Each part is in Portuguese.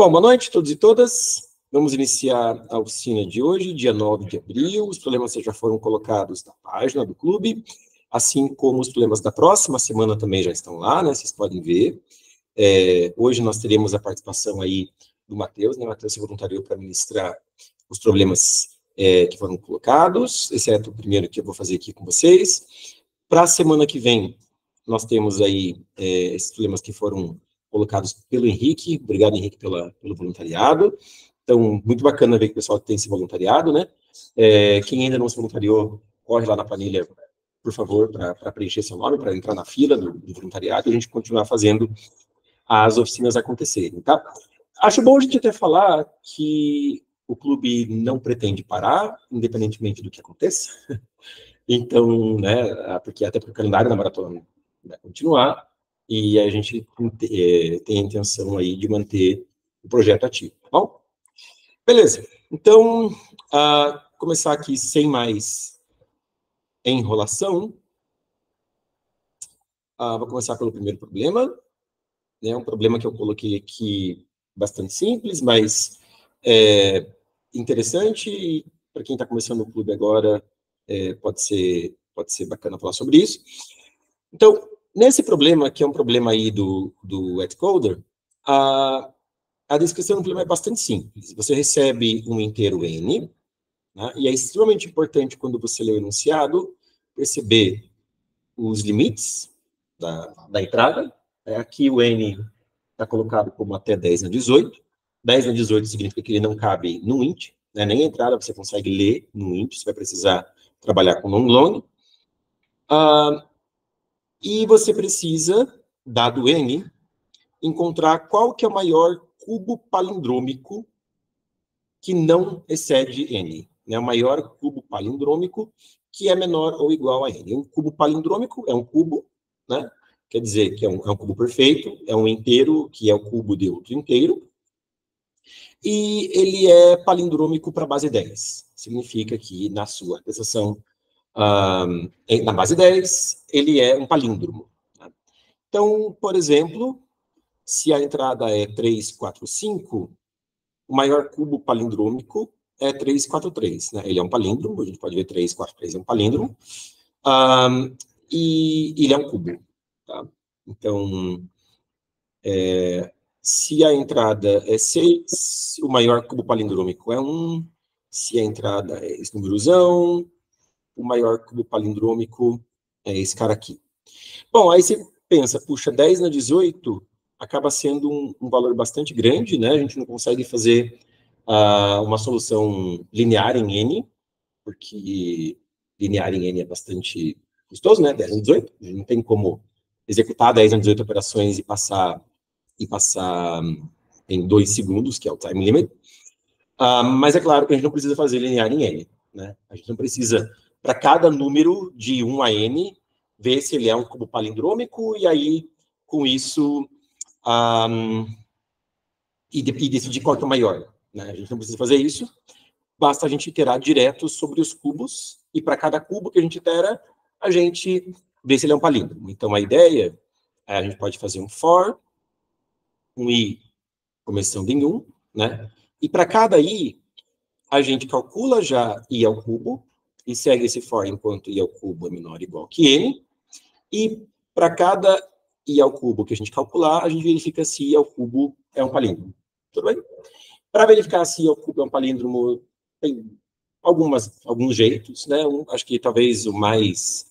Bom, boa noite a todos e todas. Vamos iniciar a oficina de hoje, dia 9 de abril. Os problemas já foram colocados na página do clube, assim como os problemas da próxima semana também já estão lá, né? Vocês podem ver. Hoje nós teremos a participação aí do Matheus, né? Matheus se voluntariou para ministrar os problemas que foram colocados, exceto o primeiro que eu vou fazer aqui com vocês. Para a semana que vem, nós temos aí esses problemas que foram colocados pelo Henrique. Obrigado, Henrique, pelo voluntariado. Então, muito bacana ver que o pessoal tem esse voluntariado, né? Quem ainda não se voluntariou, corre lá na planilha, por favor, para preencher seu nome, para entrar na fila do voluntariado e a gente continuar fazendo as oficinas acontecerem, tá? Acho bom a gente até falar que o clube não pretende parar, independentemente do que aconteça. Então, né, até porque o calendário da maratona vai continuar, e a gente tem a intenção aí de manter o projeto ativo, tá bom? Beleza, então, começar aqui sem mais enrolação, vou começar pelo primeiro problema, né, um problema que eu coloquei aqui bastante simples, mas interessante, e para quem está começando o clube agora, pode ser bacana falar sobre isso. Então, nesse problema, que é um problema aí do Xcoder, a descrição do problema é bastante simples. Você recebe um inteiro n, né, e é extremamente importante, quando você lê o enunciado, perceber os limites da entrada. Aqui o n está colocado como até 10 na 18. 10 na 18 significa que ele não cabe no int, né, nem a entrada você consegue ler no int, você vai precisar trabalhar com long. E você precisa, dado n, encontrar qual que é o maior cubo palindrômico que não excede n. Né? O maior cubo palindrômico que é menor ou igual a n. Um cubo palindrômico é um cubo, né? Quer dizer que é um cubo perfeito, é um inteiro que é o cubo de outro inteiro, e ele é palindrômico para a base 10. Significa que, na sua representação na base 10, ele é um palíndromo. Tá? Então, por exemplo, se a entrada é 3, 4, 5, o maior cubo palindrômico é 3, 4, 3. Né? Ele é um palíndromo, a gente pode ver 3, 4, 3 é um palíndromo, e ele é um cubo. Tá? Então, se a entrada é 6, o maior cubo palindrômico é 1. Se a entrada é esse númerozão, o maior cubo palindrômico é esse cara aqui. Bom, aí você pensa, puxa, 10 na 18 acaba sendo um valor bastante grande, né? A gente não consegue fazer uma solução linear em n, porque linear em n é bastante custoso, né? 10 na 18, a gente não tem como executar 10 na 18 operações e passar em 2 segundos, que é o time limit. Mas é claro que a gente não precisa fazer linear em n, né? A gente não precisa, para cada número de 1 a n, ver se ele é um cubo palindrômico, e aí, com isso, e decidir qual que é o maior. Né? A gente não precisa fazer isso, basta a gente iterar direto sobre os cubos, e para cada cubo que a gente itera, a gente vê se ele é um palíndromo. Então, a ideia é a gente pode fazer um for, um i começando em 1, né? E para cada i, a gente calcula já i ao cubo, e segue esse for enquanto i ao cubo é menor ou igual que n, e para cada i ao cubo que a gente calcular, a gente verifica se i ao cubo é um palíndromo. Tudo bem? Para verificar se i ao cubo é um palíndromo, tem alguns jeitos, né? Acho que talvez o mais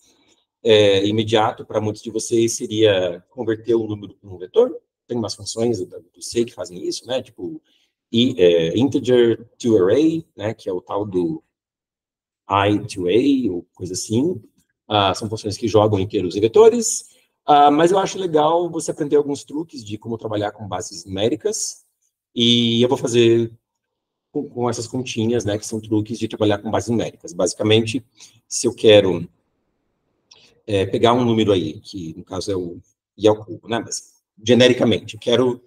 imediato para muitos de vocês seria converter o número para um vetor. Tem umas funções do C que fazem isso, né? Tipo, integer to array, né? Que é o tal do I to A, ou coisa assim. São funções que jogam inteiros e vetores. Mas eu acho legal você aprender alguns truques de como trabalhar com bases numéricas. E eu vou fazer com essas continhas, né? Que são truques de trabalhar com bases numéricas. Basicamente, se eu quero pegar um número aí, que no caso é o i ao cubo, né? Mas, genericamente, eu quero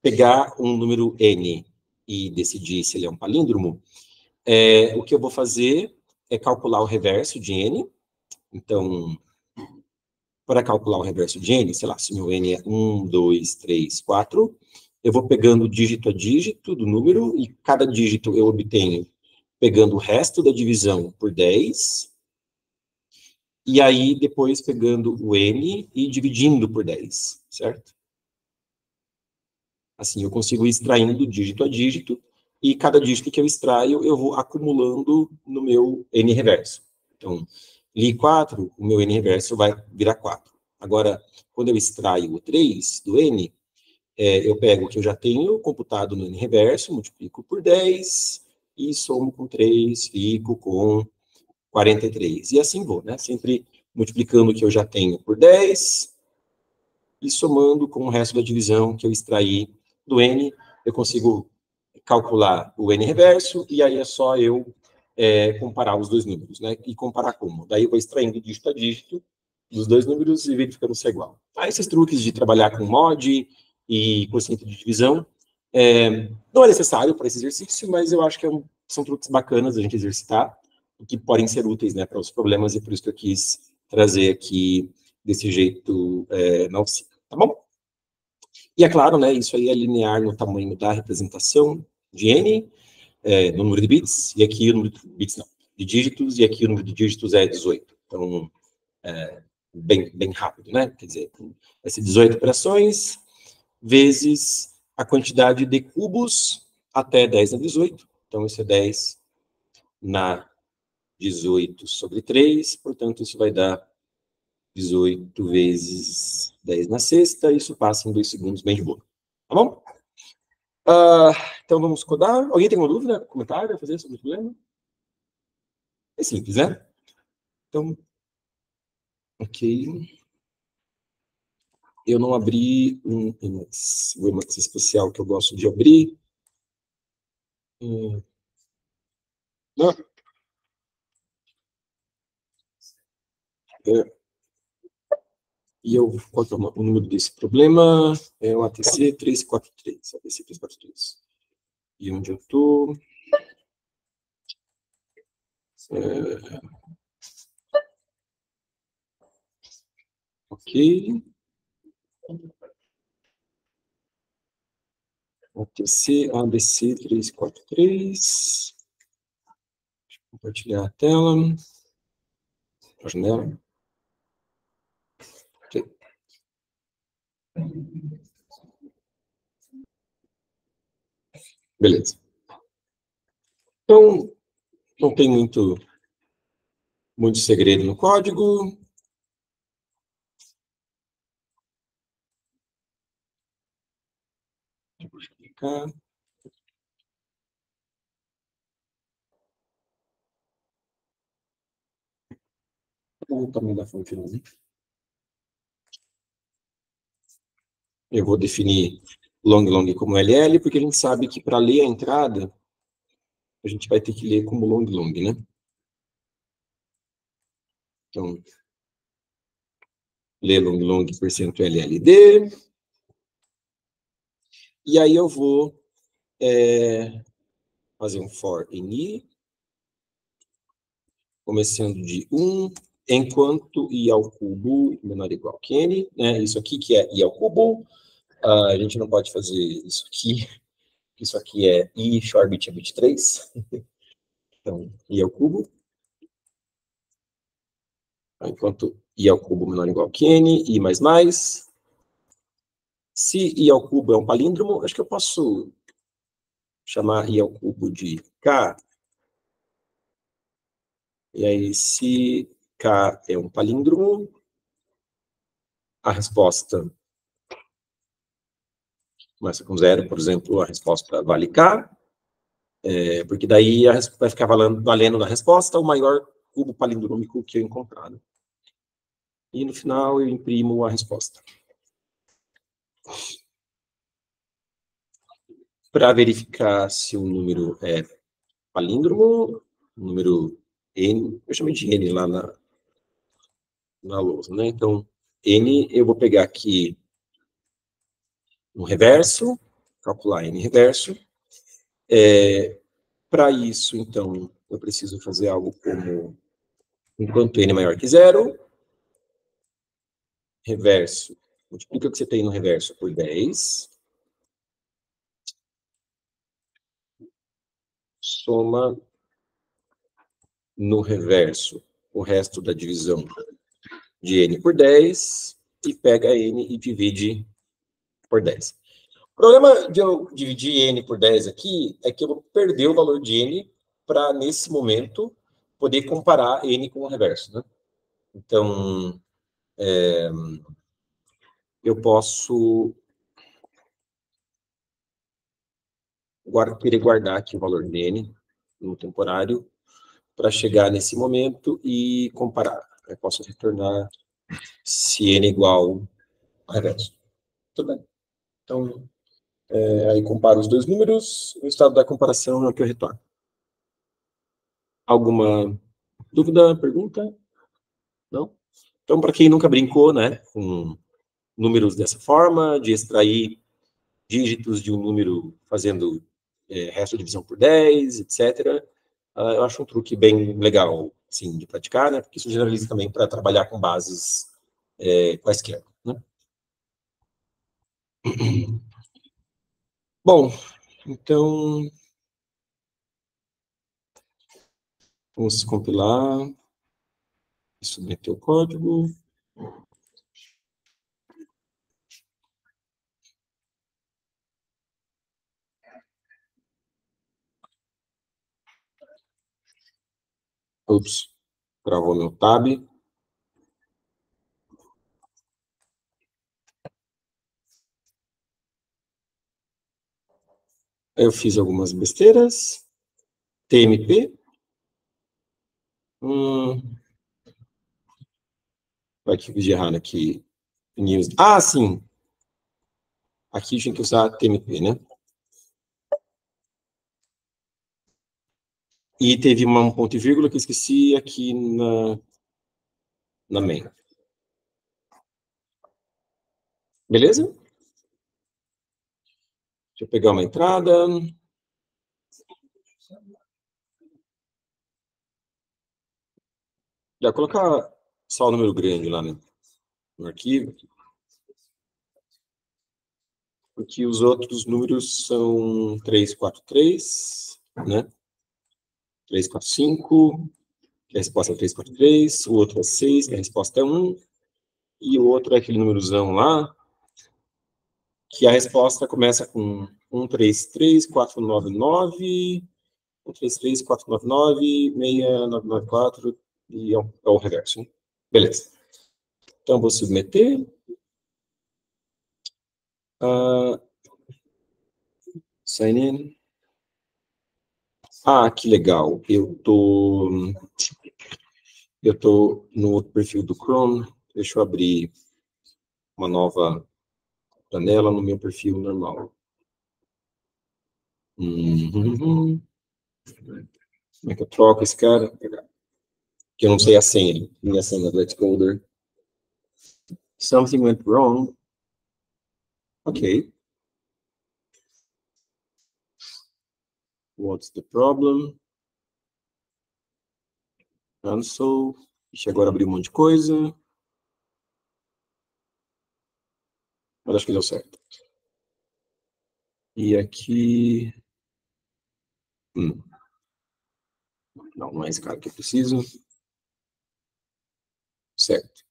pegar um número n e decidir se ele é um palíndromo, o que eu vou fazer é calcular o reverso de n. Então, para calcular o reverso de n, sei lá, se meu n é 1, 2, 3, 4, eu vou pegando dígito a dígito do número, e cada dígito eu obtenho pegando o resto da divisão por 10, e aí depois pegando o n e dividindo por 10, certo? Assim, eu consigo ir extraindo dígito a dígito, e cada dígito que eu extraio, eu vou acumulando no meu n reverso. Então, li 4, o meu n reverso vai virar 4. Agora, quando eu extraio o 3 do n, eu pego o que eu já tenho computado no n reverso, multiplico por 10, e somo com 3, fico com 43. E assim vou, né? Sempre multiplicando o que eu já tenho por 10, e somando com o resto da divisão que eu extraí do n, eu consigo calcular o n reverso, e aí é só eu comparar os dois números, né? E comparar como? Daí eu vou extraindo dígito a dígito dos dois números e verificando se é igual. Esses truques de trabalhar com mod e quociente de divisão não é necessário para esse exercício, mas eu acho que são truques bacanas a gente exercitar, e que podem ser úteis, né, para os problemas, e por isso que eu quis trazer aqui desse jeito na oficina, tá bom? E é claro, né, isso aí é linear no tamanho da representação de n, no número de bits, e aqui o número de bits não, de dígitos, e aqui o número de dígitos é 18. Então, bem rápido, né? Quer dizer, vai ser 18 operações, vezes a quantidade de cubos até 10 na 18. Então, isso é 10 na 18 sobre 3, portanto, isso vai dar 18 vezes 10 na sexta, isso passa em 2 segundos, bem de boa. Tá bom? Então, vamos codar. Alguém tem alguma dúvida, comentário a fazer sobre o problema? É simples, né? Então, ok. Eu não abri o Emacs especial que eu gosto de abrir. Não. Qual que é o número desse problema? É o ATC 343. ATC 343. E onde eu estou? Ok. ATC ABC 343. Deixa eu compartilhar a tela. A janela. Ok. Beleza. Então, não tem muito segredo no código. Vou explicar. O tamanho da fonte, né? Eu vou definir long como LL, porque a gente sabe que para ler a entrada, a gente vai ter que ler como long, né? Então, ler long % LLD. E aí eu vou fazer um for em i, começando de 1, enquanto i ao cubo menor ou igual que n, né? Isso aqui que é i ao cubo, a gente não pode fazer isso aqui. Isso aqui é i short bit a bit 3. Então, i ao cubo. Enquanto i ao cubo menor ou igual que n, i mais. Se i ao cubo é um palíndromo, acho que eu posso chamar i ao cubo de k. E aí, se k é um palíndromo, a resposta começa com 0, por exemplo, a resposta vale k, porque daí vai ficar valendo na resposta o maior cubo palindrômico que eu encontrar. E no final eu imprimo a resposta. Para verificar se o número é palíndromo, número n, eu chamei de n lá na lousa, né? Então, n, eu vou pegar aqui no reverso, calcular n reverso. Para isso, então, eu preciso fazer algo como, enquanto n é maior que 0, reverso, multiplica o que você tem no reverso por 10, soma no reverso o resto da divisão de n por 10 e pega n e divide por 10. O problema de eu dividir n por 10 aqui é que eu vou perder o valor de n para, nesse momento, poder comparar n com o reverso, né? Então, eu posso querer guardar aqui o valor de n no temporário para chegar nesse momento e comparar. Eu posso retornar se n é igual ao reverso. Tudo bem. Então, aí comparo os dois números, o estado da comparação é o que eu retorno. Alguma dúvida, pergunta? Não? Então, para quem nunca brincou, né, com números dessa forma, de extrair dígitos de um número fazendo resto de divisão por 10, etc., eu acho um truque bem legal, sim, de praticar, né, porque isso generaliza também para trabalhar com bases quaisquer, né? Bom, então, vamos compilar e submeter o código. Ups, travou meu tab. Eu fiz algumas besteiras. TMP. Vai que eu fiz de errado aqui. News. Ah, sim. Aqui tinha que usar TMP, né? E teve um ponto e vírgula que eu esqueci aqui na main. Beleza? Deixa eu pegar uma entrada. Já colocar só o número grande lá no arquivo. Porque os outros números são 343, né? 345, que a resposta é 343, o outro é 6, que a resposta é 1, e o outro é aquele númerozão lá, que a resposta começa com 133499, 133499, 6994, e é o reverso, né? Beleza. Então, vou submeter. Sign in. Ah, que legal. Eu tô no outro perfil do Chrome. Deixa eu abrir uma nova janela no meu perfil normal. Como é que eu troco esse cara? Que eu não sei a senha. Minha senha do Let's Coder. Something went wrong. Ok. What's the problem? Cancel. Ixi, agora abri um monte de coisa. Mas acho que deu certo. E aqui... Não é esse cara que eu preciso. Certo.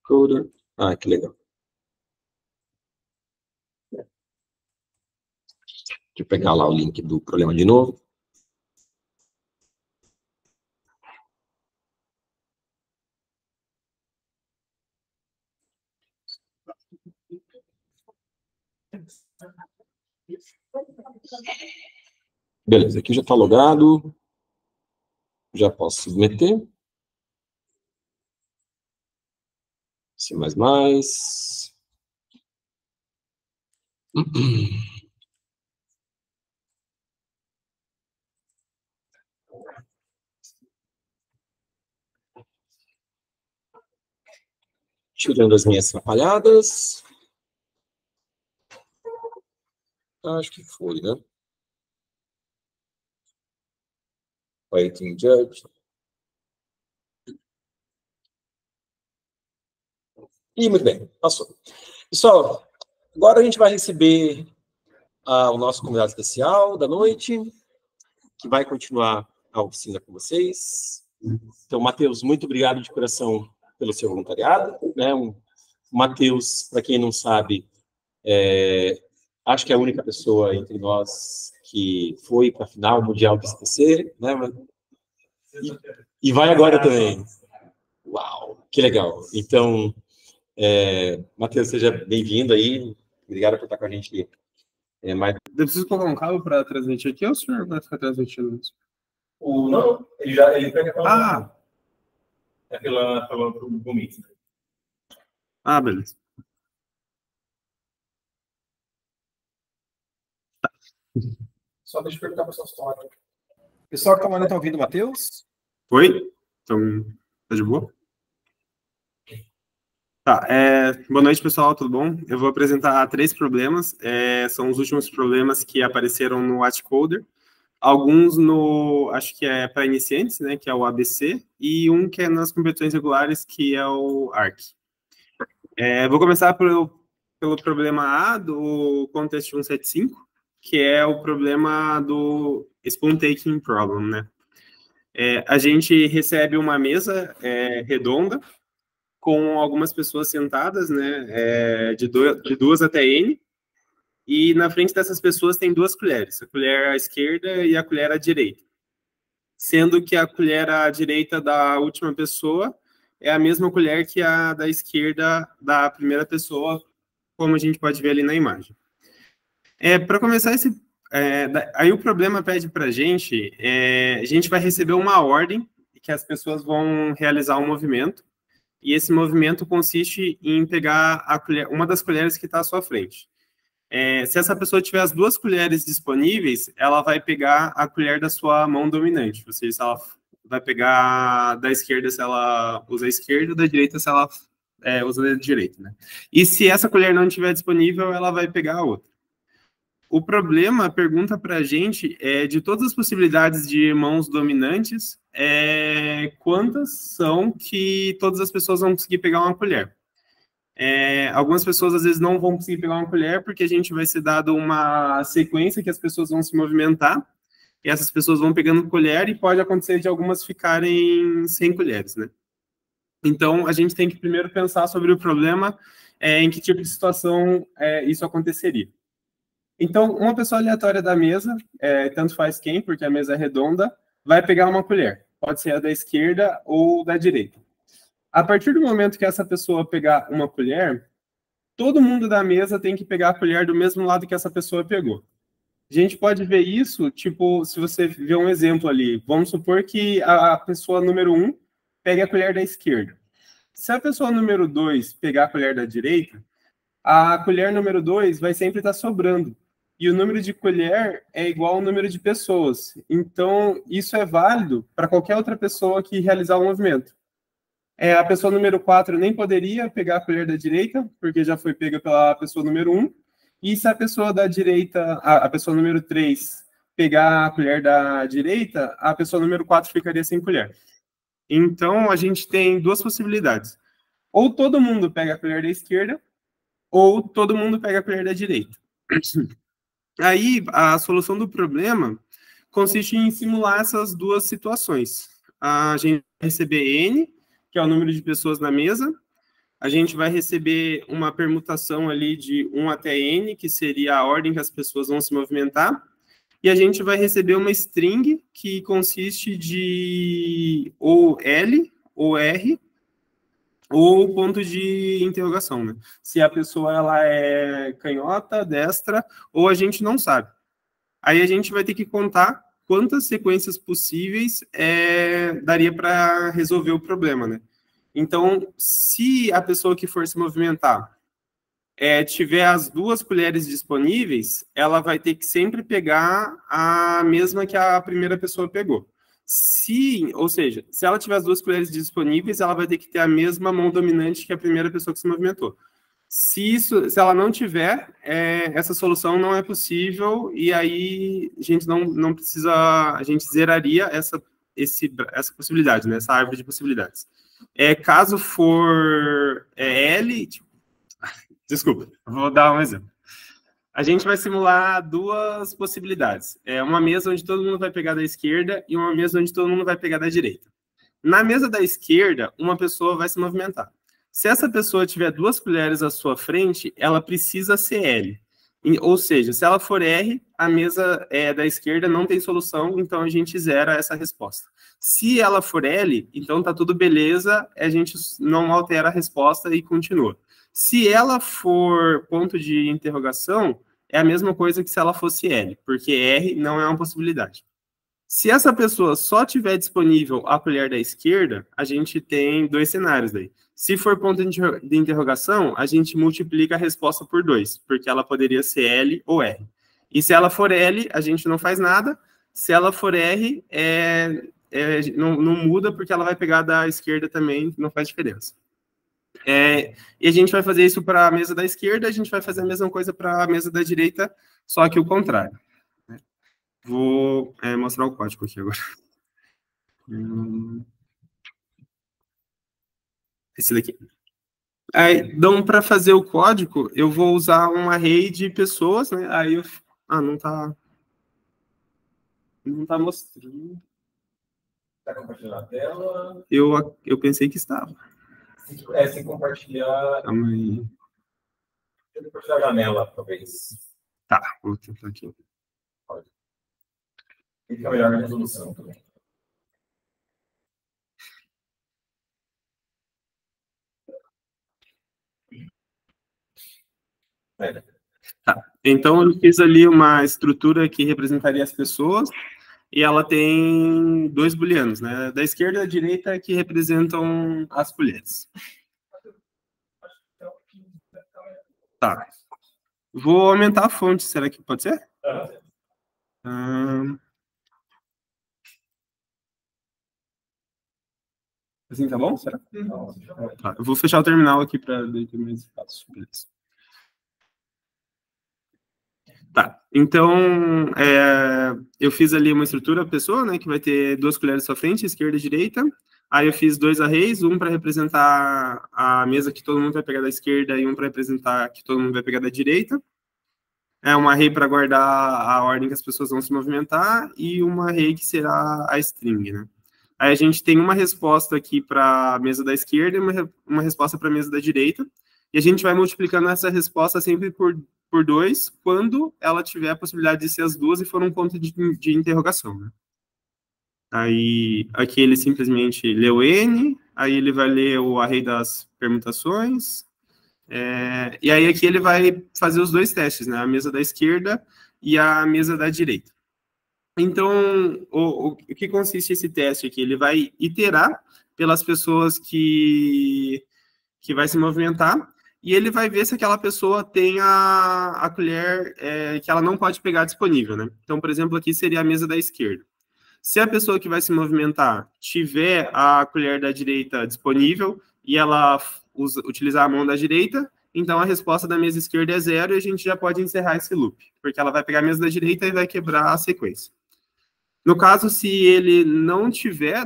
Coder. Ah, que legal. Deixa eu pegar lá o link do problema de novo. Beleza, aqui já está logado. Já posso submeter. C++. Tirando as minhas atrapalhadas. Acho que foi, né? Waiting judge. E muito bem, passou. Pessoal, agora a gente vai receber ao nosso convidado especial da noite, que vai continuar a oficina com vocês. Então, Matheus, muito obrigado de coração pelo seu voluntariado, né? O Matheus, para quem não sabe, acho que é a única pessoa entre nós que foi para a final mundial do SPC, né? E vai agora também. Uau, que legal. Então, Matheus, seja bem-vindo aí. Obrigado por estar com a gente aqui. Eu preciso colocar um cabo para transmitir aqui ou o senhor vai ficar transmitindo isso? Não, ele pega pela... pelo Meet. Beleza. Só deixa eu perguntar para o história. Pessoal que está ouvindo o Matheus? Oi? Então, tá de boa? Tá, boa noite, pessoal, tudo bom? Eu vou apresentar 3 problemas, são os últimos problemas que apareceram no Watchcoder, alguns acho que é para iniciantes, né, que é o ABC, e um que é nas competições regulares, que é o ARC. Vou começar pelo problema A do Contest 175, que é o problema do Spoon Taking Problem, né? A gente recebe uma mesa redonda, com algumas pessoas sentadas, né, de 2 até N, e na frente dessas pessoas tem 2 colheres, a colher à esquerda e a colher à direita. Sendo que a colher à direita da última pessoa é a mesma colher que a da esquerda da primeira pessoa, como a gente pode ver ali na imagem. Para começar aí o problema pede para a gente vai receber uma ordem que as pessoas vão realizar um movimento, e esse movimento consiste em pegar uma das colheres que está à sua frente. Se essa pessoa tiver as 2 colheres disponíveis, ela vai pegar a colher da sua mão dominante, ou seja, se ela vai pegar da esquerda se ela usa a esquerda, da direita se ela usa a direita, né? E se essa colher não estiver disponível, ela vai pegar a outra. O problema pergunta para a gente, de todas as possibilidades de mãos dominantes, quantas são que todas as pessoas vão conseguir pegar uma colher. Algumas pessoas, às vezes, não vão conseguir pegar uma colher, porque a gente vai ser dado uma sequência que as pessoas vão se movimentar, e essas pessoas vão pegando colher, e pode acontecer de algumas ficarem sem colheres, né? Então, a gente tem que primeiro pensar sobre o problema, em que tipo de situação isso aconteceria. Então, uma pessoa aleatória da mesa, tanto faz quem, porque a mesa é redonda, vai pegar uma colher. Pode ser a da esquerda ou da direita. A partir do momento que essa pessoa pegar uma colher, todo mundo da mesa tem que pegar a colher do mesmo lado que essa pessoa pegou. A gente pode ver isso, tipo, se você ver um exemplo ali, vamos supor que a pessoa número 1 pegue a colher da esquerda. Se a pessoa número 2 pegar a colher da direita, a colher número 2 vai sempre estar sobrando. E o número de colher é igual ao número de pessoas. Então, isso é válido para qualquer outra pessoa que realizar o movimento. A pessoa número 4 nem poderia pegar a colher da direita, porque já foi pega pela pessoa número 1. E se a pessoa da direita, a pessoa número 3, pegar a colher da direita, a pessoa número 4 ficaria sem colher. Então, a gente tem 2 possibilidades. Ou todo mundo pega a colher da esquerda, ou todo mundo pega a colher da direita. Aí, a solução do problema consiste em simular essas 2 situações. A gente vai receber N, que é o número de pessoas na mesa. A gente vai receber uma permutação ali de 1 até N, que seria a ordem que as pessoas vão se movimentar. E a gente vai receber uma string, que consiste de ou L, ou R, ou ponto de interrogação, né? Se a pessoa ela é canhota, destra, ou a gente não sabe. Aí a gente vai ter que contar quantas sequências possíveis daria para resolver o problema, né? Então, se a pessoa que for se movimentar tiver as 2 colheres disponíveis, ela vai ter que sempre pegar a mesma que a primeira pessoa pegou. Ou seja, se ela tiver as 2 colheres disponíveis, ela vai ter que ter a mesma mão dominante que a primeira pessoa que se movimentou. Se ela não tiver, essa solução não é possível, e aí a gente não precisa, a gente zeraria essa possibilidade, né, essa árvore de possibilidades. Caso for L, desculpa, vou dar um exemplo. A gente vai simular duas possibilidades. Uma mesa onde todo mundo vai pegar da esquerda e uma mesa onde todo mundo vai pegar da direita. Na mesa da esquerda, uma pessoa vai se movimentar. Se essa pessoa tiver 2 colheres à sua frente, ela precisa ser L. Ou seja, se ela for R, a mesa da esquerda não tem solução, então a gente zera essa resposta. Se ela for L, então tá tudo beleza, a gente não altera a resposta e continua. Se ela for ponto de interrogação, é a mesma coisa que se ela fosse L, porque R não é uma possibilidade. Se essa pessoa só tiver disponível a colher da esquerda, a gente tem 2 cenários daí. Se for ponto de interrogação, a gente multiplica a resposta por 2, porque ela poderia ser L ou R. E se ela for L, a gente não faz nada. Se ela for R, não muda, porque ela vai pegar da esquerda também, não faz diferença. E a gente vai fazer isso para a mesa da esquerda, a gente vai fazer a mesma coisa para a mesa da direita, só que o contrário. Vou mostrar o código aqui agora. Esse daqui. Aí, então, para fazer o código, eu vou usar um array de pessoas, né? Aí eu... não tá mostrando. Está compartilhando a tela? Eu pensei que estava. Se compartilhar... Calma aí. Deixa eu compartilhar a janela, talvez. Tá, vou tentar aqui. Pode. Fica melhor na resolução também. Tá. Então, eu fiz ali uma estrutura que representaria as pessoas, e ela tem 2 booleanos, né? Da esquerda e da direita, que representam as colheres. Tá. Vou aumentar a fonte, será que pode ser? Assim tá bom? Será? Tá. Eu vou fechar o terminal aqui para ter mais espaço. Beleza. Tá, então eu fiz ali uma estrutura pessoa, né, que vai ter 2 colheres à sua frente, esquerda e direita. Aí eu fiz 2 arrays, um para representar a mesa que todo mundo vai pegar da esquerda e um para representar que todo mundo vai pegar da direita. Um array para guardar a ordem que as pessoas vão se movimentar e uma array que será a string, né. Aí a gente tem uma resposta aqui para a mesa da esquerda e uma resposta para a mesa da direita. E a gente vai multiplicando essa resposta sempre por 2, quando ela tiver a possibilidade de ser as duas e for um ponto de interrogação, né? Aí, aqui ele simplesmente leu N, aí ele vai ler o array das permutações, e aí aqui ele vai fazer os 2 testes, né? A mesa da esquerda e a mesa da direita. Então, o que consiste esse teste aqui? Ele vai iterar pelas pessoas que vai se movimentar, e ele vai ver se aquela pessoa tem a colher que ela não pode pegar disponível, né? Então, por exemplo, aqui seria a mesa da esquerda. Se a pessoa que vai se movimentar tiver a colher da direita disponível e ela utilizar a mão da direita, então a resposta da mesa esquerda é 0 e a gente já pode encerrar esse loop, porque ela vai pegar a mesa da direita e vai quebrar a sequência. No caso, se ele não tiver,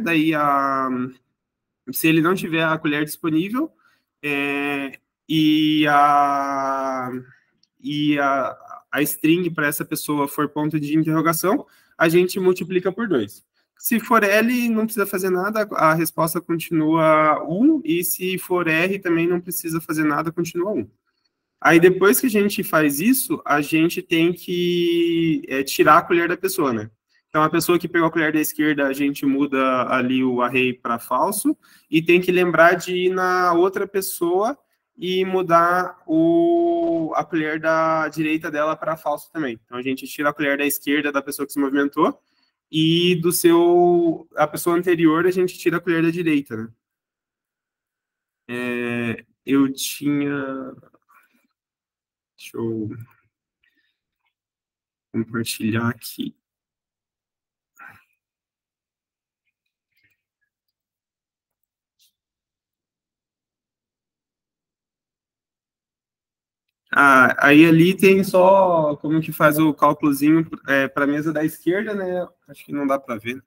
se ele não tiver a colher disponível, e a string para essa pessoa for ponto de interrogação, a gente multiplica por 2. Se for L, não precisa fazer nada, a resposta continua 1, e se for R, também não precisa fazer nada, continua 1. Aí, depois que a gente faz isso, a gente tem que tirar a colher da pessoa, né? Então, a pessoa que pegou a colher da esquerda, a gente muda ali o array para falso, e tem que lembrar de ir na outra pessoa e mudar a colher da direita dela para falso também. Então, a gente tira a colher da esquerda da pessoa que se movimentou, e a pessoa anterior, a gente tira a colher da direita, né? Eu tinha... Deixa eu compartilhar aqui. Aí ali tem só como que faz o cálculozinho, para a mesa da esquerda, né? Acho que não dá para ver.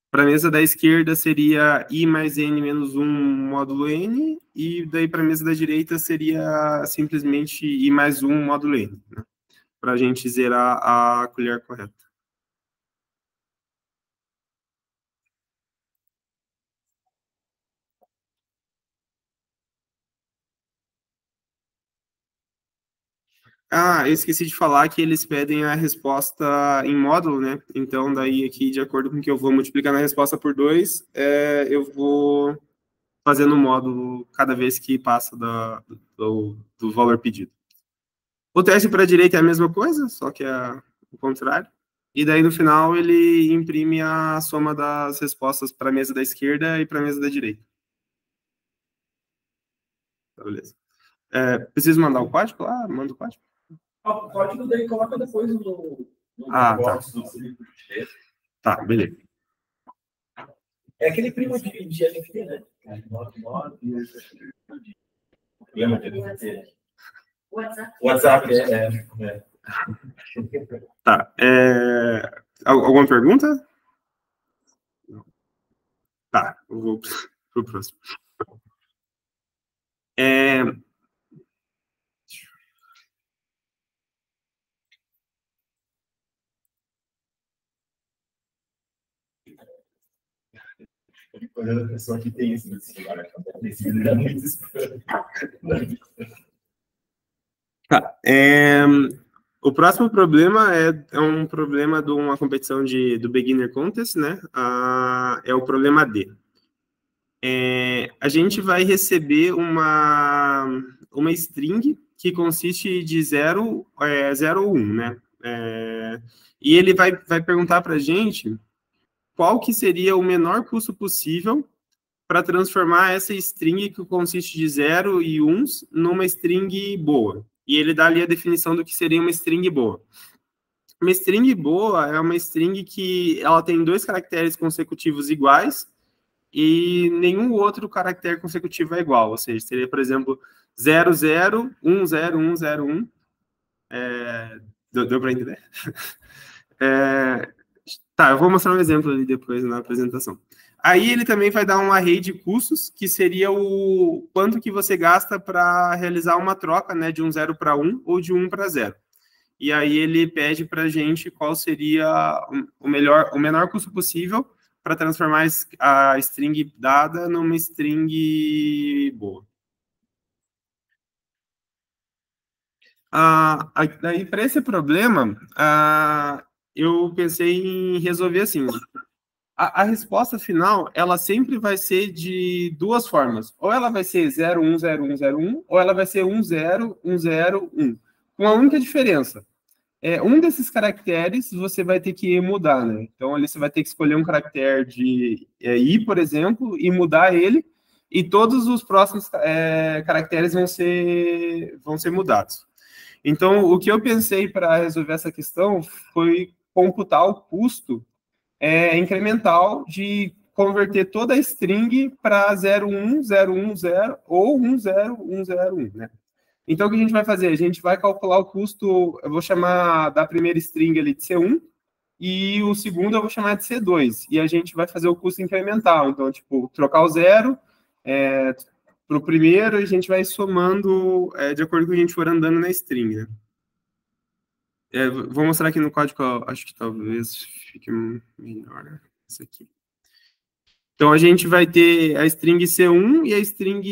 Para a mesa da esquerda seria I mais N menos 1 módulo N, e daí para a mesa da direita seria simplesmente I mais 1 módulo N, né? Para a gente zerar a colher correta. Ah, eu esqueci de falar que eles pedem a resposta em módulo, né? Então, daí aqui, de acordo com que eu vou multiplicar na resposta por 2, eu vou fazendo o módulo cada vez que passa do valor pedido. O teste para a direita é a mesma coisa, só que é o contrário. E daí, no final, ele imprime a soma das respostas para a mesa da esquerda e para a mesa da direita. Tá, beleza. Preciso mandar o código? Ah, manda o código. O código daí coloca depois no box do Tá, beleza. É aquele primo de NFT, né? Lembra de NFT? WhatsApp, Tá. Alguma pergunta? Tá, eu vou pro próximo. Olhando a pessoa que tem isso no celular, Tá. O próximo problema é um problema de uma competição do Beginner Contest, né? É o problema D. A gente vai receber uma string que consiste de 0 ou 1, né? E ele vai perguntar para a gente qual que seria o menor custo possível para transformar essa string que consiste de 0 e 1 numa string boa. E ele dá ali a definição do que seria uma string boa. Uma string boa é uma string que ela tem 2 caracteres consecutivos iguais e nenhum outro caractere consecutivo é igual. Ou seja, seria, por exemplo, 00, 10, 101. Deu para entender? Tá, eu vou mostrar um exemplo ali depois na apresentação. Aí ele também vai dar um array de custos, que seria o quanto que você gasta para realizar uma troca, né, de um 0 para 1 ou de 1 para 0. E aí ele pede para a gente qual seria o menor custo possível para transformar a string dada numa string boa. Daí, para esse problema, eu pensei em resolver assim. A resposta final, ela sempre vai ser de 2 formas. Ou ela vai ser 010101, ou ela vai ser 10101. Com a única diferença. Um desses caracteres você vai ter que mudar, né? Então, ali você vai ter que escolher um caractere de I, por exemplo, e mudar ele, e todos os próximos caracteres vão ser mudados. Então, o que eu pensei para resolver essa questão foi computar o custo incremental de converter toda a string para 01010 ou 10101, né? Então, o que a gente vai fazer? A gente vai calcular o custo, eu vou chamar da primeira string ali de C1, e o segundo eu vou chamar de C2, e a gente vai fazer o custo incremental. Então, tipo, trocar o 0 para o primeiro, e a gente vai somando de acordo com o que a gente for andando na string, né? Vou mostrar aqui no código, acho que talvez fique melhor isso aqui. Então, a gente vai ter a string C1 e a string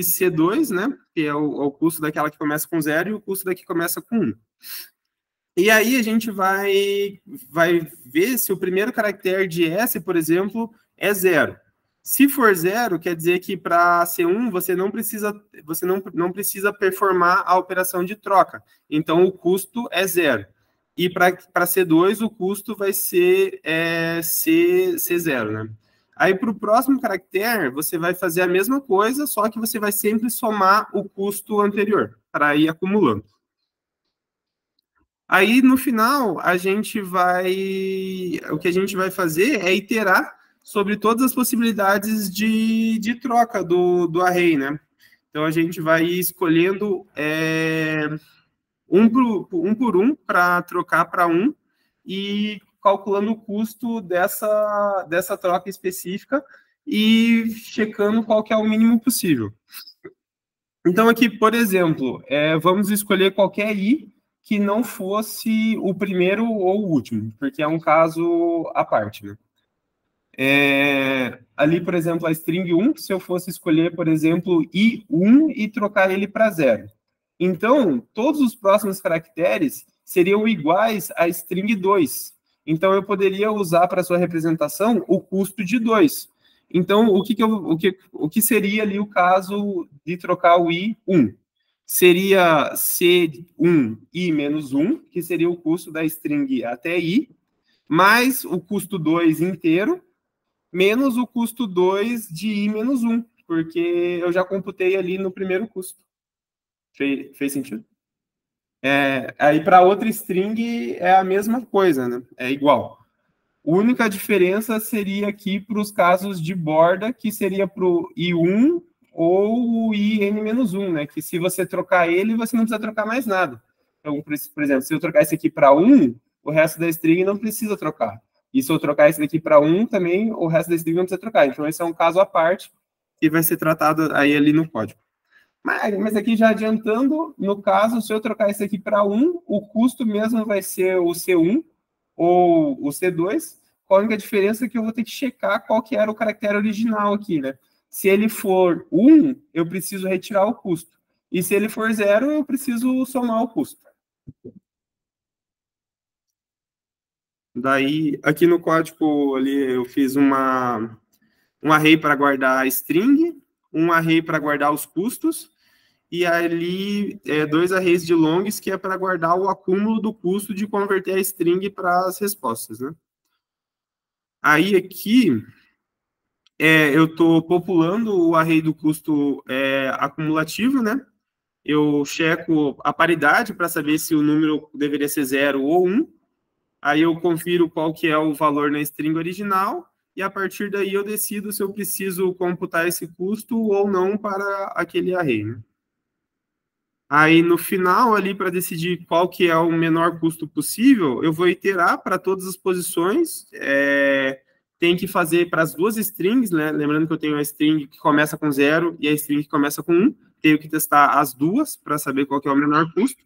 C2, né? Que é o custo daquela que começa com 0 e o custo da que começa com 1. E aí, a gente vai ver se o primeiro caractere de S, por exemplo, é 0. Se for 0, quer dizer que para C1 você não precisa performar a operação de troca. Então, o custo é 0. E para C2, o custo vai ser C0, né? Aí, para o próximo caractere, você vai fazer a mesma coisa, só que você vai sempre somar o custo anterior, para ir acumulando. Aí, no final, o que a gente vai fazer é iterar sobre todas as possibilidades de troca do array, né? Então, a gente vai escolhendo um por um para trocar para 1, e calculando o custo dessa troca específica e checando qual que é o mínimo possível. Então, aqui, por exemplo, vamos escolher qualquer I que não fosse o primeiro ou o último, porque é um caso à parte, né? Ali, por exemplo, a string 1, se eu fosse escolher, por exemplo, I1 e trocar ele para 0. Então, todos os próximos caracteres seriam iguais à string 2. Então, eu poderia usar para sua representação o custo de 2. Então, o que seria ali o caso de trocar o I1? Seria C1I menos 1, que seria o custo da string até I, mais o custo 2 inteiro, menos o custo 2 de I menos 1, porque eu já computei ali no primeiro custo. Fez sentido? Aí, para outra string, é a mesma coisa, né? É igual. A única diferença seria aqui para os casos de borda, que seria para o I1 ou o IN-1, né? Que se você trocar ele, você não precisa trocar mais nada. Então, por exemplo, se eu trocar esse aqui para 1, o resto da string não precisa trocar. E se eu trocar esse daqui para 1, também o resto da string não precisa trocar. Então, esse é um caso à parte que vai ser tratado aí ali no código. Mas aqui já adiantando, no caso, se eu trocar esse aqui para 1, o custo mesmo vai ser o C1 ou o C2, com a única diferença é que eu vou ter que checar qual que era o caractere original aqui, né? Se ele for 1, eu preciso retirar o custo. E se ele for 0, eu preciso somar o custo. Daí, aqui no código, ali, eu fiz um array para guardar a string, um array para guardar os custos, e ali 2 arrays de longs, que é para guardar o acúmulo do custo de converter a string para as respostas, né? Aí, aqui, eu estou populando o array do custo acumulativo, né? Eu checo a paridade para saber se o número deveria ser 0 ou 1. Aí eu confiro qual que é o valor na string original, e a partir daí eu decido se eu preciso computar esse custo ou não para aquele array, né? Aí, no final, ali, para decidir qual que é o menor custo possível, eu vou iterar para todas as posições. Tem que fazer para as duas strings, né? Lembrando que eu tenho a string que começa com 0 e a string que começa com 1. Tenho que testar as duas para saber qual que é o menor custo.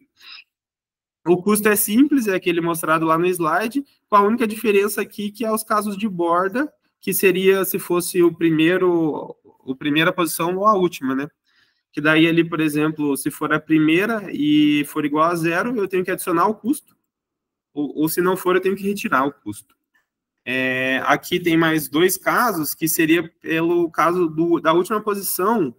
O custo é simples, é aquele mostrado lá no slide, com a única diferença aqui que é os casos de borda, que seria se fosse a primeira posição ou a última, né? Que daí ali, por exemplo, se for a primeira e for igual a 0, eu tenho que adicionar o custo. Ou se não for, eu tenho que retirar o custo. Aqui tem mais 2 casos, que seria pelo caso da última posição,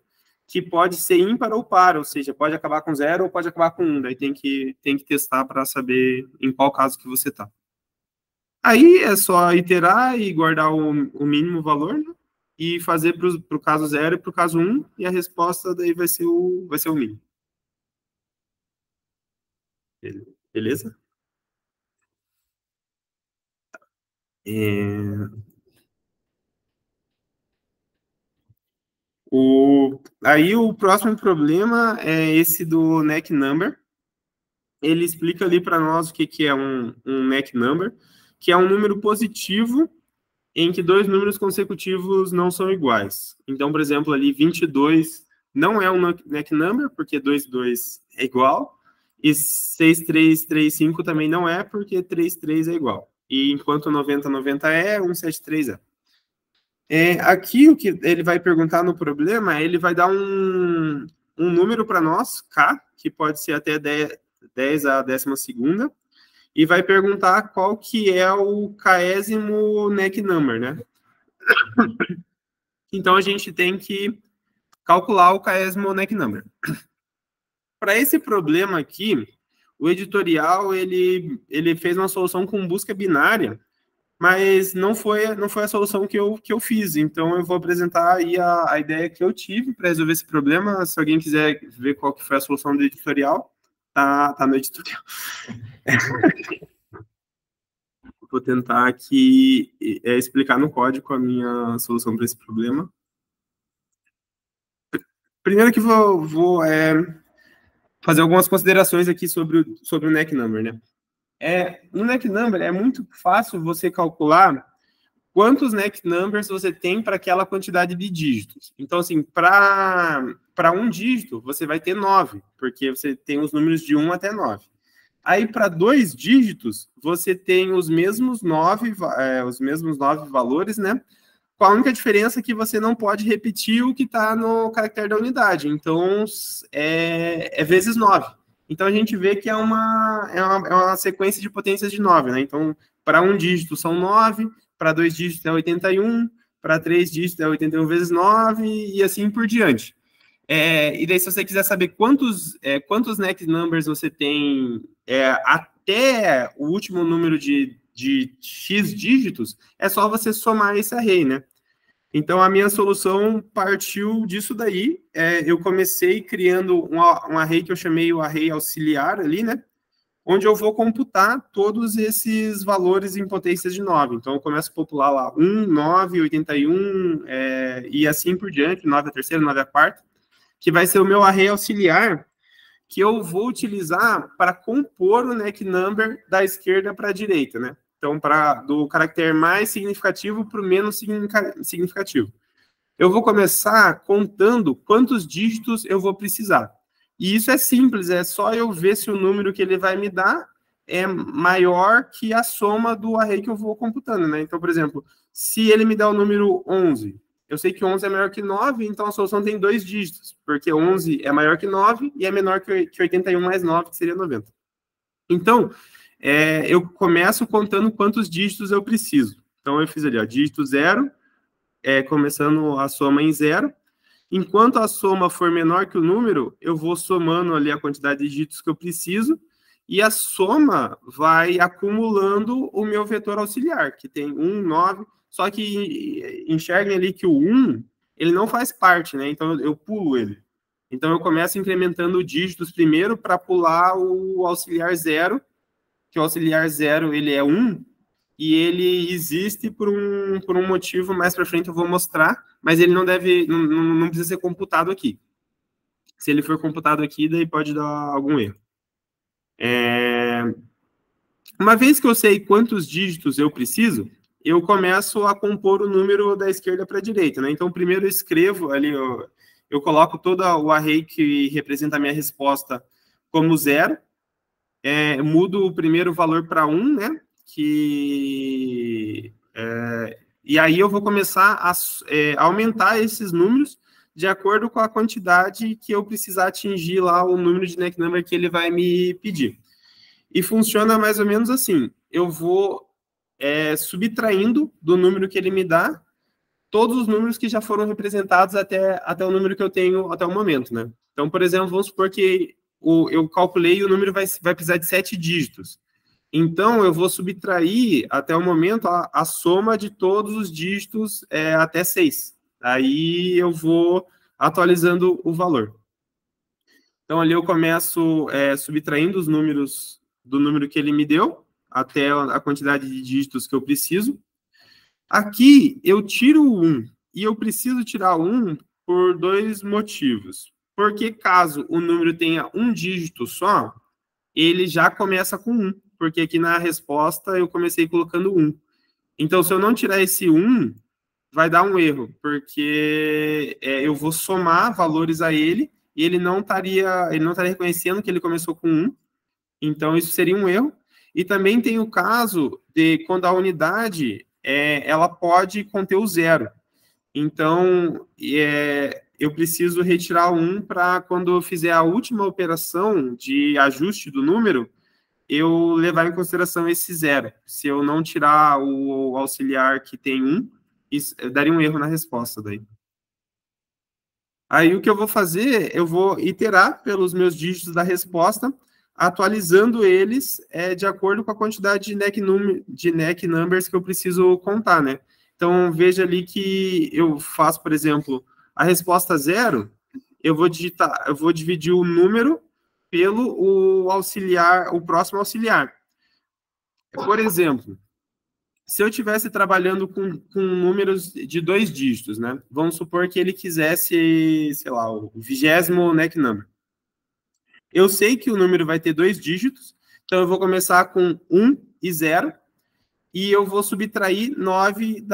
que pode ser ímpar ou par, ou seja, pode acabar com 0 ou pode acabar com 1. Daí tem que testar para saber em qual caso que você está. Aí é só iterar e guardar o mínimo valor, né? E fazer para o caso 0 e para o caso 1, e a resposta daí vai ser o mínimo. Beleza? Aí o próximo problema é esse do neck number. Ele explica ali para nós o que é um neck number, que é um número positivo em que 2 números consecutivos não são iguais. Então, por exemplo, ali 22 não é um neck number, porque 2 e 2 é igual, e 6335 também não é, porque 33 é igual. E enquanto 90 é, 173 é. Aqui, o que ele vai perguntar no problema, ele vai dar um número para nós, K, que pode ser até 10 a 12ª, e vai perguntar qual que é o késimo neck number, né? Então, a gente tem que calcular o késimo neck number. Para esse problema aqui, o editorial, ele fez uma solução com busca binária, mas não foi a solução que eu fiz. Então, eu vou apresentar aí a ideia que eu tive para resolver esse problema. Se alguém quiser ver qual que foi a solução do editorial, tá no editorial. Vou tentar aqui explicar no código a minha solução para esse problema. Primeiro que vou fazer algumas considerações aqui sobre o neck number, né? No NEC Number é muito fácil você calcular quantos NEC Numbers você tem para aquela quantidade de dígitos. Então, assim, para um dígito, você vai ter 9, porque você tem os números de 1 até 9. Aí, para 2 dígitos, você tem os mesmos 9 valores, né? Com a única diferença que você não pode repetir o que está no caractere da unidade. Então, é vezes 9. Então, a gente vê que é uma sequência de potências de 9, né? Então, para um dígito são 9, para 2 dígitos é 81, para 3 dígitos é 81 vezes 9, e assim por diante. E daí, se você quiser saber quantos NEC Numbers você tem até o último número de X dígitos, é só você somar esse array, né? Então, a minha solução partiu disso daí. Eu comecei criando um array que eu chamei o array auxiliar ali, né? Onde eu vou computar todos esses valores em potências de 9. Então, eu começo a popular lá 1, 9, 81, e assim por diante, 9 a terceira, 9 a quarta, que vai ser o meu array auxiliar, que eu vou utilizar para compor o NEC Number da esquerda para a direita, né? Então, do caractere mais significativo para o menos significativo. Eu vou começar contando quantos dígitos eu vou precisar. E isso é simples, é só eu ver se o número que ele vai me dar é maior que a soma do array que eu vou computando, né? Então, por exemplo, se ele me dá o número 11, eu sei que 11 é maior que 9, então a solução tem 2 dígitos, porque 11 é maior que 9 e é menor que 81 mais 9, que seria 90. Então, eu começo contando quantos dígitos eu preciso. Então, eu fiz ali, ó, dígito 0, começando a soma em 0. Enquanto a soma for menor que o número, eu vou somando ali a quantidade de dígitos que eu preciso, e a soma vai acumulando o meu vetor auxiliar, que tem 1, 9, só que enxerguem ali que o 1, ele não faz parte, né? Então, eu pulo ele. Então, eu começo incrementando dígitos primeiro para pular o auxiliar 0, que o auxiliar 0, ele é 1, e ele existe por um motivo, mais para frente eu vou mostrar, mas ele não precisa ser computado aqui. Se ele for computado aqui, daí pode dar algum erro. Uma vez que eu sei quantos dígitos eu preciso, eu começo a compor o número da esquerda para a direita, né? Então, primeiro eu escrevo ali, eu coloco todo o array que representa a minha resposta como 0, mudo o primeiro valor para 1, né? E aí eu vou começar a aumentar esses números de acordo com a quantidade que eu precisar atingir lá o número de NEC Number que ele vai me pedir. E funciona mais ou menos assim. Eu vou subtraindo do número que ele me dá todos os números que já foram representados até o número que eu tenho até o momento, né? Então, por exemplo, vamos supor que eu calculei e o número vai precisar de 7 dígitos. Então, eu vou subtrair, até o momento, a soma de todos os dígitos até 6. Aí, eu vou atualizando o valor. Então, ali eu começo subtraindo os números do número que ele me deu, até a quantidade de dígitos que eu preciso. Aqui, eu tiro o 1, e eu preciso tirar o 1 por 2 motivos. Porque caso o número tenha um dígito só, ele já começa com 1. Porque aqui na resposta eu comecei colocando 1. Então, se eu não tirar esse 1, vai dar um erro, porque eu vou somar valores a ele, e ele não estaria reconhecendo que ele começou com 1. Então, isso seria um erro. E também tem o caso de quando a unidade, ela pode conter o 0. Então, eu preciso retirar o 1 para quando eu fizer a última operação de ajuste do número, eu levar em consideração esse 0. Se eu não tirar o auxiliar que tem 1, isso daria um erro na resposta daí. Aí o que eu vou fazer, eu vou iterar pelos meus dígitos da resposta, atualizando eles de acordo com a quantidade de NEC Numbers que eu preciso contar, né? Então, veja ali que eu faço, por exemplo, a resposta 0, eu vou dividir o número pelo o próximo auxiliar. Por exemplo, se eu estivesse trabalhando com números de 2 dígitos, né? Vamos supor que ele quisesse, sei lá, o 20º NEC Number. Eu sei que o número vai ter 2 dígitos, Então, eu vou começar com 1 e 0, e eu vou subtrair 9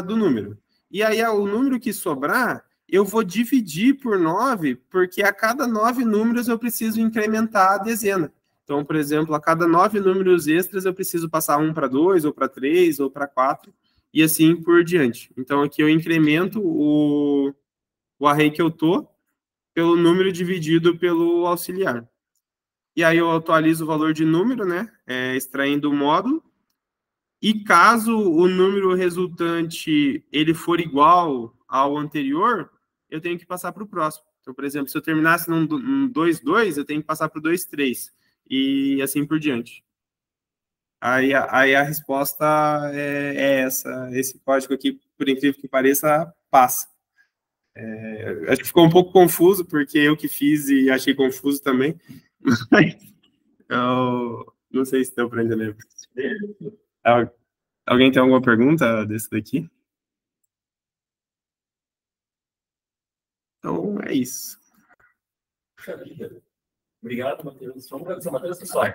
do número. E aí, o número que sobrar, eu vou dividir por 9, porque a cada 9 números eu preciso incrementar a dezena. Então, por exemplo, a cada 9 números extras, eu preciso passar 1 para 2, ou para 3, ou para 4, e assim por diante. Então, aqui eu incremento o array que eu estou pelo número dividido pelo auxiliar. E aí eu atualizo o valor de número, né? Extraindo o módulo. E caso o número resultante ele for igual ao anterior, eu tenho que passar para o próximo. Então, por exemplo, se eu terminasse num 2,2, eu tenho que passar para o 2,3. E assim por diante. Aí a resposta é essa. Esse código aqui, por incrível que pareça, passa. Acho que ficou um pouco confuso, porque eu que fiz e achei confuso também. Mas eu não sei se deu para entender. Alguém tem alguma pergunta desse daqui? Então, é isso. Obrigado, Matheus. Vamos agradecer, Matheus, pessoal.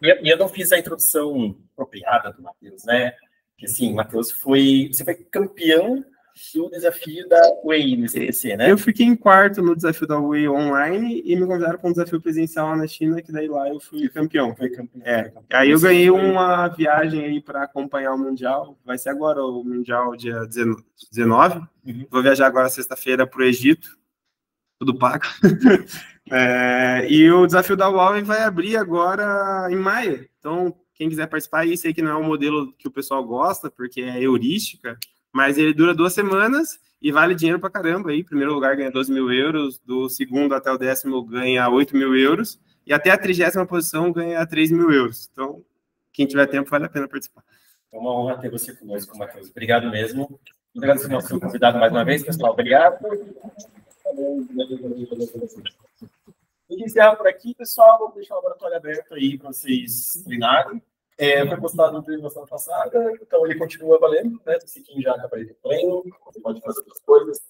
E eu não fiz a introdução apropriada do Matheus, né? Porque, assim, Matheus você foi campeão do desafio da Way no CPC, né? Eu fiquei em quarto no desafio da Way online e me convidaram para um desafio presencial na China, que daí lá eu fui campeão. Aí eu ganhei uma viagem aí para acompanhar o Mundial. Vai ser agora o Mundial, dia 19. Vou viajar agora sexta-feira para o Egito. Tudo pago. E o desafio da Huawei vai abrir agora em maio. Então, quem quiser participar, aí sei que não é um modelo que o pessoal gosta, porque é heurística, mas ele dura 2 semanas e vale dinheiro pra caramba. Aí, primeiro lugar ganha 12 mil euros, do segundo até o 10º ganha 8 mil euros, e até a 30ª posição ganha 3 mil euros. Então, quem tiver tempo, vale a pena participar. É uma honra ter você conosco, Matheus. Obrigado mesmo. Obrigado ao nosso convidado mais uma vez, pessoal. Obrigado. E encerrar por aqui, pessoal. Vou deixar o laboratório aberto aí para vocês treinarem. Foi postado no treino da semana passada, então ele continua valendo, né? Se quem já está para ele treino, você pode fazer outras coisas.